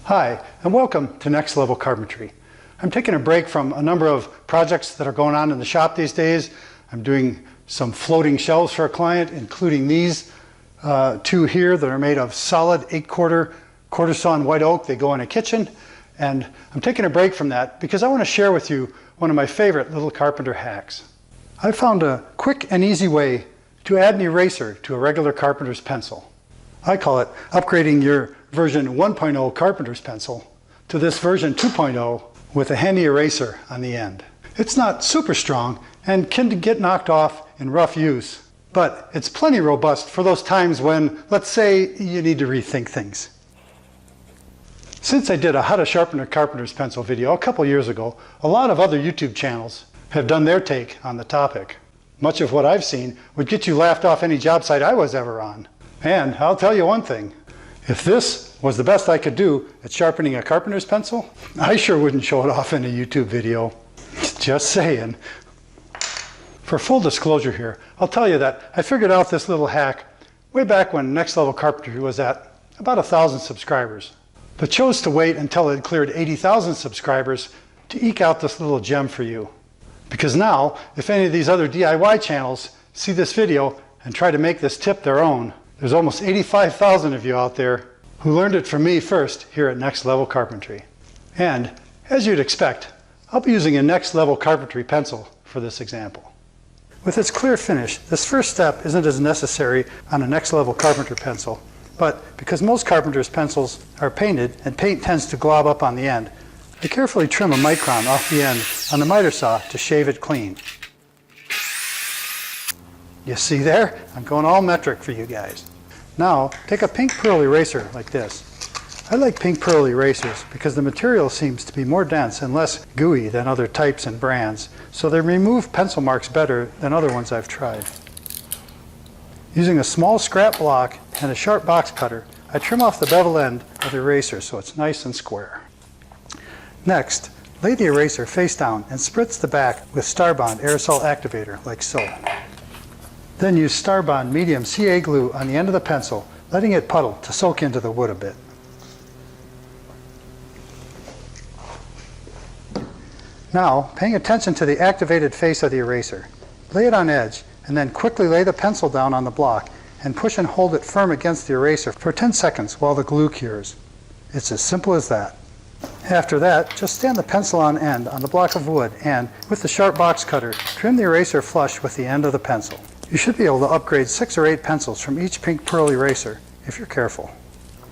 Hi, and welcome to Next Level Carpentry. I'm taking a break from a number of projects that are going on in the shop these days. I'm doing some floating shelves for a client, including these two here that are made of solid 8/4 quarter sawn white oak. They go in a kitchen, and I'm taking a break from that because I want to share with you one of my favorite little carpenter hacks. I found a quick and easy way to add an eraser to a regular carpenter's pencil. I call it upgrading your version 1.0 carpenter's pencil to this version 2.0 with a handy eraser on the end. It's not super strong and can get knocked off in rough use, but it's plenty robust for those times when, let's say, you need to rethink things. Since I did a how to sharpen a carpenter's pencil video a couple years ago, a lot of other YouTube channels have done their take on the topic. Much of what I've seen would get you laughed off any job site I was ever on. And I'll tell you one thing, if this was the best I could do at sharpening a carpenter's pencil, I sure wouldn't show it off in a YouTube video. Just saying. For full disclosure here, I'll tell you that I figured out this little hack way back when Next Level Carpentry was at about 1,000 subscribers, but chose to wait until it cleared 80,000 subscribers to eke out this little gem for you. Because now, if any of these other DIY channels see this video and try to make this tip their own, there's almost 85,000 of you out there who learned it from me first here at Next Level Carpentry. And as you'd expect, I'll be using a Next Level Carpentry pencil for this example. With its clear finish, this first step isn't as necessary on a Next Level Carpenter pencil, but because most carpenter's pencils are painted and paint tends to glob up on the end, I carefully trim a micron off the end on the miter saw to shave it clean. You see there? I'm going all metric for you guys. Now, take a pink pearl eraser like this. I like pink pearl erasers because the material seems to be more dense and less gooey than other types and brands, so they remove pencil marks better than other ones I've tried. Using a small scrap block and a sharp box cutter, I trim off the bevel end of the eraser so it's nice and square. Next, lay the eraser face down and spritz the back with Starbond aerosol activator like so. Then use Starbond medium CA glue on the end of the pencil, letting it puddle to soak into the wood a bit. Now, paying attention to the activated face of the eraser, lay it on edge and then quickly lay the pencil down on the block and push and hold it firm against the eraser for 10 seconds while the glue cures. It's as simple as that. After that, just stand the pencil on end on the block of wood and, with the sharp box cutter, trim the eraser flush with the end of the pencil. You should be able to upgrade 6 or 8 pencils from each pink pearl eraser if you're careful.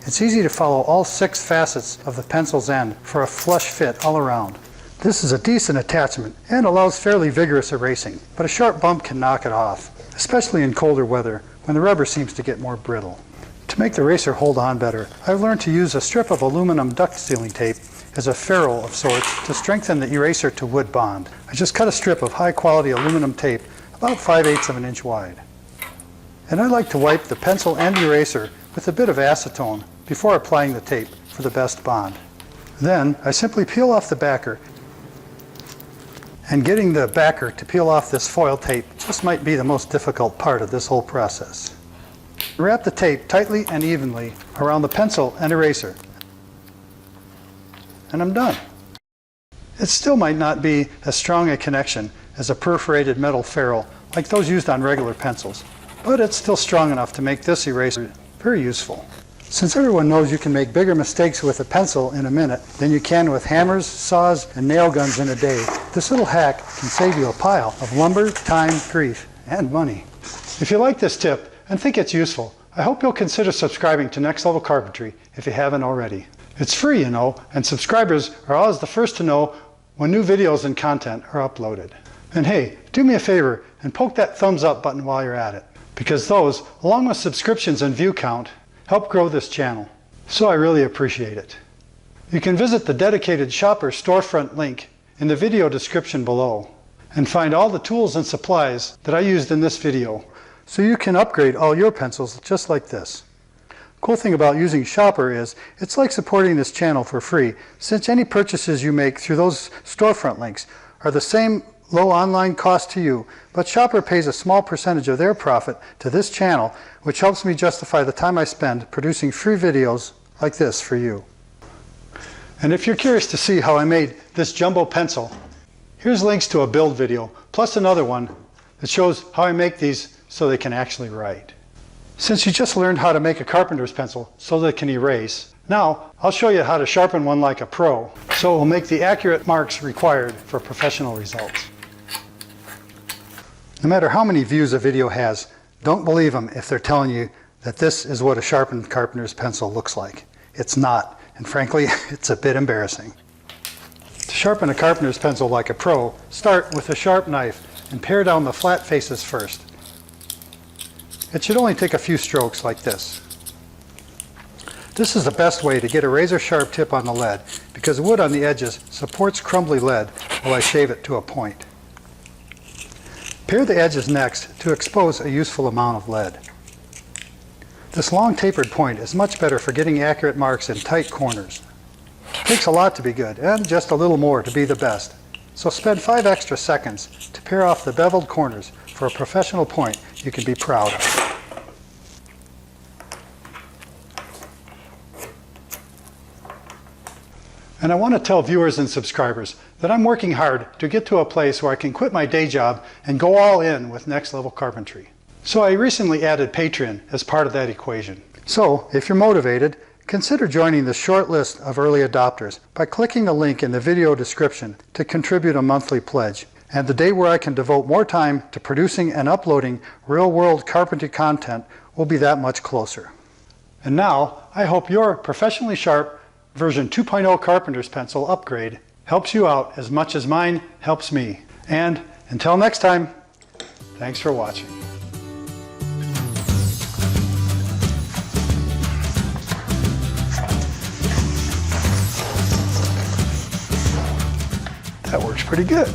It's easy to follow all 6 facets of the pencil's end for a flush fit all around. This is a decent attachment and allows fairly vigorous erasing, but a sharp bump can knock it off, especially in colder weather when the rubber seems to get more brittle. To make the eraser hold on better, I've learned to use a strip of aluminum duct sealing tape as a ferrule of sorts to strengthen the eraser to wood bond. I just cut a strip of high quality aluminum tape about 5/8 of an inch wide. And I like to wipe the pencil and eraser with a bit of acetone before applying the tape for the best bond. Then I simply peel off the backer, and getting the backer to peel off this foil tape just might be the most difficult part of this whole process. Wrap the tape tightly and evenly around the pencil and eraser, and I'm done. It still might not be as strong a connection as a perforated metal ferrule like those used on regular pencils, but it's still strong enough to make this eraser very useful. Since everyone knows you can make bigger mistakes with a pencil in a minute than you can with hammers, saws, and nail guns in a day, this little hack can save you a pile of lumber, time, grief, and money. If you like this tip and think it's useful, I hope you'll consider subscribing to Next Level Carpentry if you haven't already. It's free, you know, and subscribers are always the first to know when new videos and content are uploaded. And hey, do me a favor and poke that thumbs up button while you're at it, because those, along with subscriptions and view count, help grow this channel. So I really appreciate it. You can visit the dedicated shopper storefront link in the video description below and find all the tools and supplies that I used in this video, so you can upgrade all your pencils just like this. Cool thing about using Shopper is it's like supporting this channel for free, since any purchases you make through those storefront links are the same low online cost to you, but Shopper pays a small percentage of their profit to this channel, which helps me justify the time I spend producing free videos like this for you. And if you're curious to see how I made this jumbo pencil, here's links to a build video, plus another one that shows how I make these so they can actually write. Since you just learned how to make a carpenter's pencil so that it can erase, now I'll show you how to sharpen one like a pro, so it will make the accurate marks required for professional results. No matter how many views a video has, don't believe them if they're telling you that this is what a sharpened carpenter's pencil looks like. It's not, and frankly, it's a bit embarrassing. To sharpen a carpenter's pencil like a pro, start with a sharp knife and pare down the flat faces first. It should only take a few strokes like this. This is the best way to get a razor sharp tip on the lead because wood on the edges supports crumbly lead while I shave it to a point. Pare the edges next to expose a useful amount of lead. This long tapered point is much better for getting accurate marks in tight corners. It takes a lot to be good and just a little more to be the best. So spend 5 extra seconds to pare off the beveled corners for a professional point you can be proud of. And I want to tell viewers and subscribers that I'm working hard to get to a place where I can quit my day job and go all in with Next Level Carpentry. So I recently added Patreon as part of that equation. So if you're motivated, consider joining the short list of early adopters by clicking the link in the video description to contribute a monthly pledge. And the day where I can devote more time to producing and uploading real-world carpentry content will be that much closer. And now, I hope your professionally sharp version 2.0 Carpenter's pencil upgrade helps you out as much as mine helps me. And until next time, thanks for watching. That works pretty good.